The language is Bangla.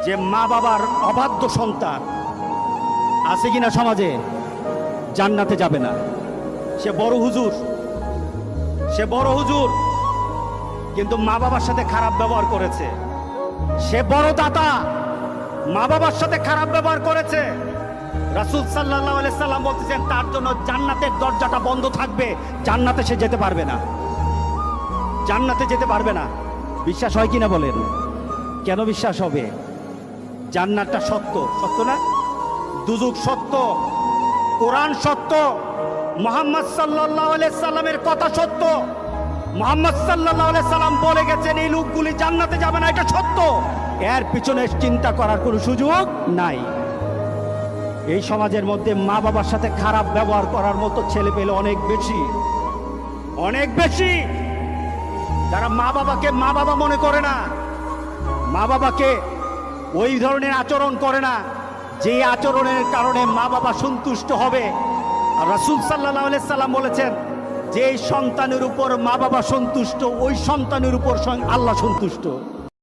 যে মা বাবার অবাধ্য সন্তান আছে কিনা সমাজে, জান্নাতে যাবে না। সে বড় হুজুর, কিন্তু মা বাবার সাথে খারাপ ব্যবহার করেছে। সে বড় দাতা, মা বাবার সাথে খারাপ ব্যবহার করেছে। রাসূল সাল্লাল্লাহু আলাইহি সাল্লাম বলতেছেন তার জন্য জান্নাতের দরজাটা বন্ধ থাকবে, জান্নাতে সে যেতে পারবে না, জান্নাতে যেতে পারবে না। বিশ্বাস হয় কিনা বলেন? কেন বিশ্বাস হবে? জান্নাতটা সত্য, সত্য না? দুজক সত্য, কোরআন সত্য, মুহাম্মদ সাল্লাল্লাহু আলাইহি সাল্লামের কথা সত্য। মুহাম্মদ সাল্লাল্লাহু আলাইহি সাল্লাম বলে গেছেন এই লোকগুলি জান্নাতে যাবে না, এটা সত্য। এর পিছনে চিন্তা করার কোনো সুযোগ নাই। এই সমাজের মধ্যে মা বাবার সাথে খারাপ ব্যবহার করার মতো ছেলে পেলে অনেক বেশি, অনেক বেশি। যারা মা বাবাকে মা বাবা মনে করে না, মা বাবাকে ওই ধরনের আচরণ করে না যে আচরণের কারণে মা বাবা সন্তুষ্ট হবে। আর রাসূল সাল্লাল্লাহু আলাইহি সাল্লাম বলেছেন যে সন্তানের উপর মা বাবা সন্তুষ্ট, ওই সন্তানের উপর আল্লাহ সন্তুষ্ট।